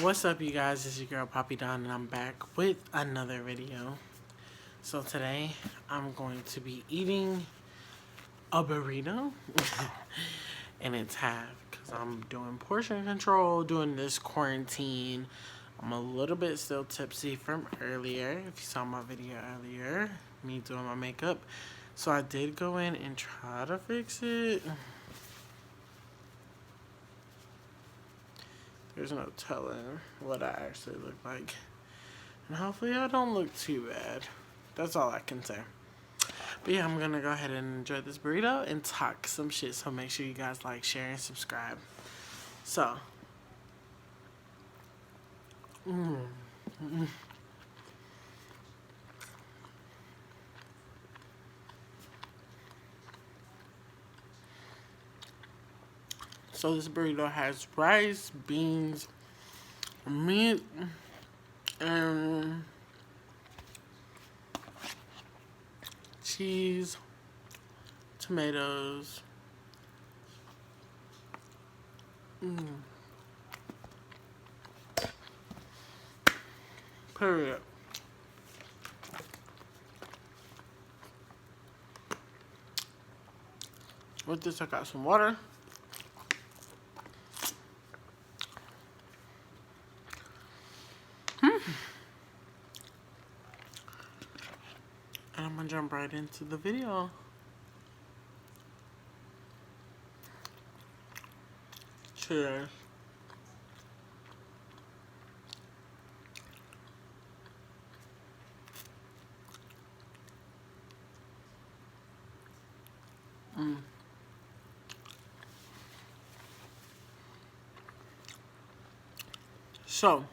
What's up, you guys? It's your girl Poppy Don, and I'm back with another video. So today I'm going to be eating a burrito, and it's half because I'm doing portion control, doing this quarantine. I'm a little bit still tipsy from earlier. If you saw my video earlier, me doing my makeup, so I did go in and try to fix it. There's no telling what I actually look like. And hopefully I don't look too bad. That's all I can say. But yeah, I'm gonna go ahead and enjoy this burrito and talk some shit. So make sure you guys like, share, and subscribe. So. So this burrito has rice, beans, meat, and cheese, tomatoes. Period. With this, I got some water. And I'm gonna jump right into the video. Cheers. So,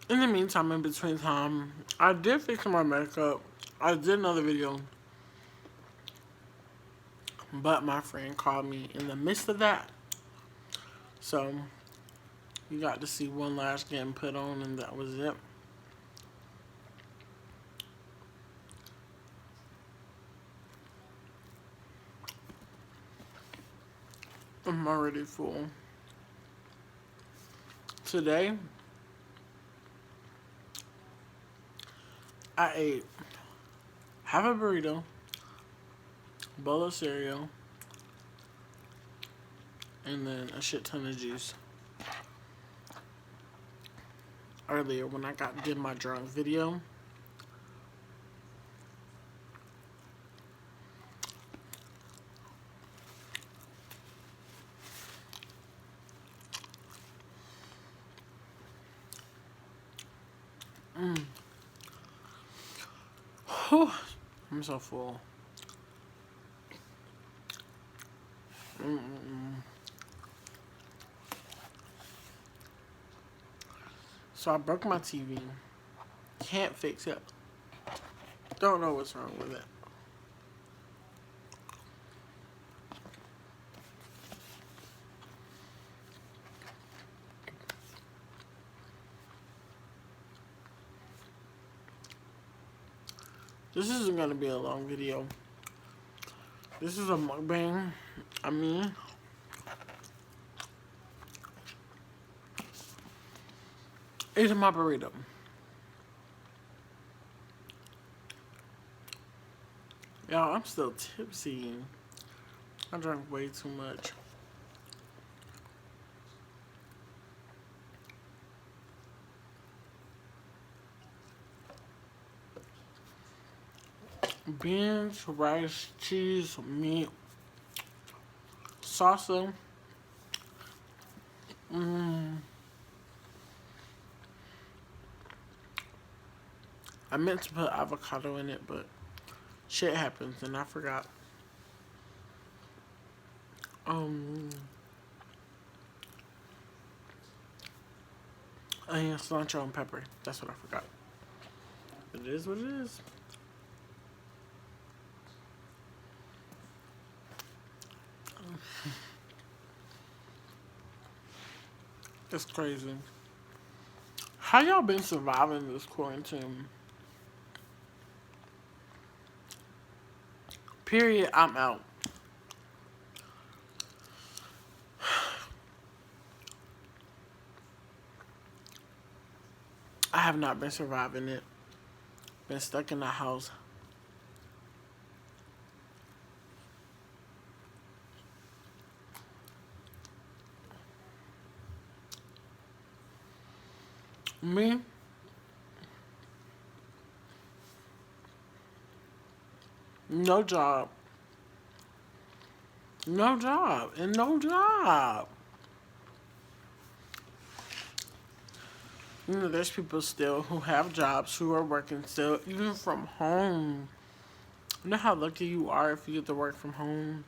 in the meantime, in between time, I did fix my makeup. I did another video. But my friend called me in the midst of that. So, you got to see one lash getting put on, and that was it. I'm already full. Today, I ate half a burrito, bowl of cereal, and then a shit ton of juice. Earlier, when I did my drunk video, whew, I'm so full. So I broke my TV. Can't fix it. Don't know what's wrong with it. This isn't gonna be a long video. This is a mukbang. Eating my burrito. Y'all, I'm still tipsy. I drank way too much. Beans, rice, cheese, meat, salsa. I meant to put avocado in it, but shit happens and I forgot. And cilantro and pepper. That's what I forgot. It is what it is. It's crazy. How y'all been surviving this quarantine? Period, I'm out. I have not been surviving it. Been stuck in the house. Me? No job. No job. And no job. You know, there's people still who have jobs who are working still, even from home. You know how lucky you are if you get to work from home?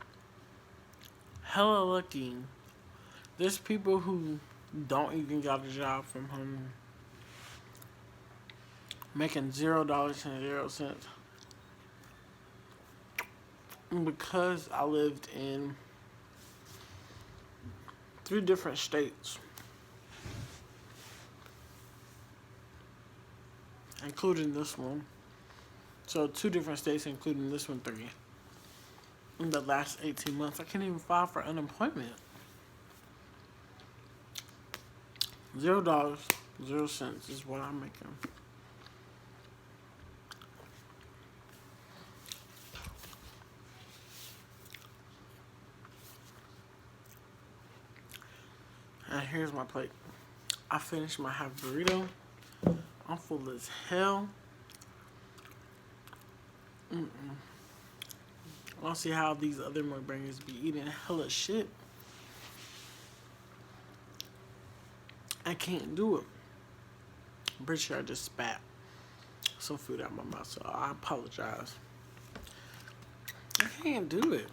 Hella lucky. There's people who don't even got a job from home. Making $0.00. Because I lived in 3 different states, including this one. So 2 different states, including this one, 3. In the last 18 months, I can't even file for unemployment. $0.00 is what I'm making. And here's my plate. I finished my half burrito. I'm full as hell. I don't see how these other mukbangers be eating hella shit. I can't do it. I'm pretty sure I just spat some food out my mouth, so I apologize. I can't do it.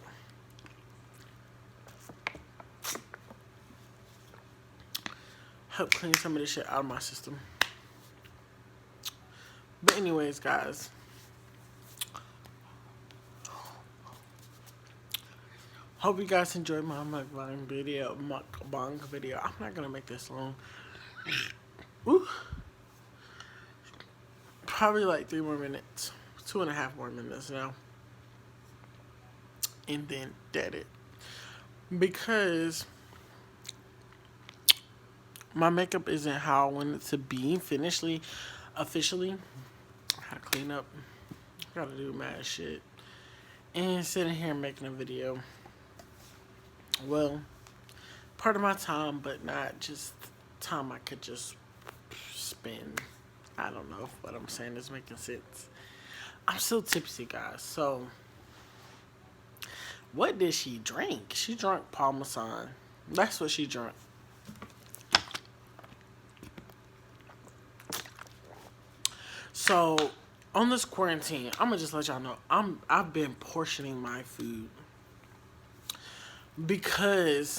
Help clean some of this shit out of my system. But anyways, guys. Hope you guys enjoyed my mukbang video. I'm not gonna make this long. Ooh. Probably like 3 more minutes. 2.5 more minutes now. And then dead it. Because my makeup isn't how I want it to be officially. I gotta clean up. Gotta do mad shit. And sitting here making a video. Well, part of my time, but not just time I could just spend. I don't know if what I'm saying is making sense. I'm still tipsy, guys. So, what did she drink? She drank Parmesan. That's what she drank. So, on this quarantine, I'm gonna just let y'all know I've been portioning my food because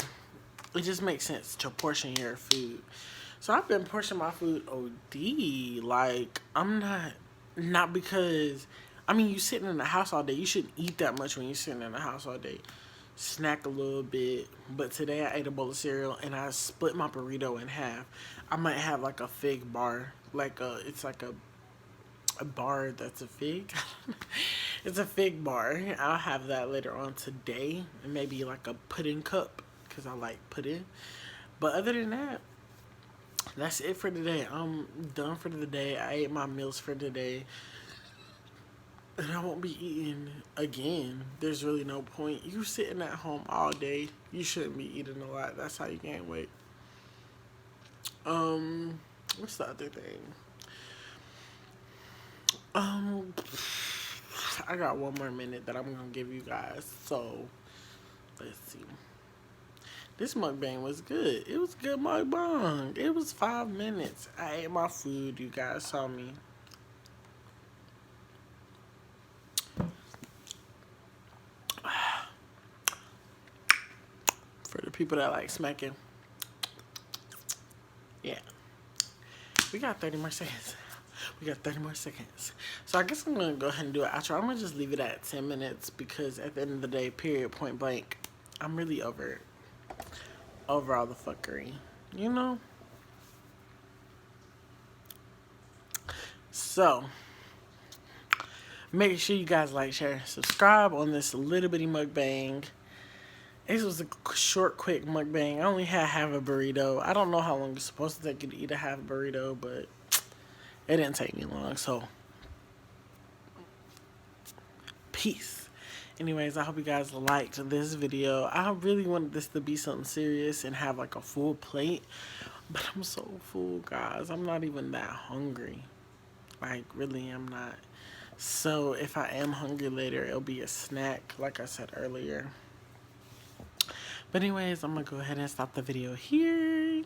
it just makes sense to portion your food. So I've been portioning my food OD. Like, I'm not because, I mean, you sitting in the house all day. You shouldn't eat that much when you're sitting in the house all day. Snack a little bit. But today I ate a bowl of cereal and I split my burrito in half. I might have like a fig bar. It's like a bar that's a fig. It's a fig bar. I'll have that later on today. And maybe like a pudding cup because I like pudding. But other than that, that's it for today. I'm done for the day. I ate my meals for today. And I won't be eating again. There's really no point. You sitting at home all day. You shouldn't be eating a lot. That's how you gain weight. What's the other thing? I got 1 more minute that I'm gonna give you guys. So, let's see. This mukbang was good. It was a good mukbang. It was 5 minutes. I ate my food. You guys saw me. For the people that like smacking. Yeah. We got 30 more seconds. We got 30 more seconds. So I guess I'm going to go ahead and do an outro. I'm going to just leave it at 10 minutes because at the end of the day, period, point blank, I'm really over it. Over all the fuckery. You know? So, make sure you guys like, share, subscribe on this little bitty mukbang. This was a short, quick mukbang. I only had half a burrito. I don't know how long it's supposed to take you to eat a half burrito, but It didn't take me long, so peace. Anyways, I hope you guys liked this video. I really wanted this to be something serious and have like a full plate, but I'm so full, guys. I'm not even that hungry. Like, really, I'm not. So if I am hungry later, it'll be a snack, like I said earlier. But anyways, I'm gonna go ahead and stop the video here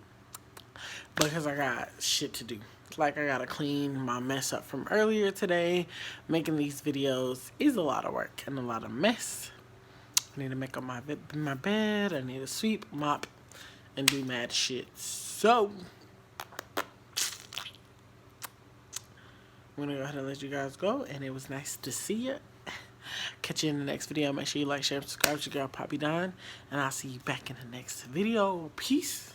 because I got shit to do. Like, I gotta clean my mess up from earlier today. Making these videos is a lot of work and a lot of mess. I need to make up my bed. I need to sweep, mop, and do mad shit. So I'm gonna go ahead and let you guys go, and it was nice to see you. Catch you in the next video. Make sure you like, share, and subscribe to your girl Poppy Don, and I'll see you back in the next video. Peace.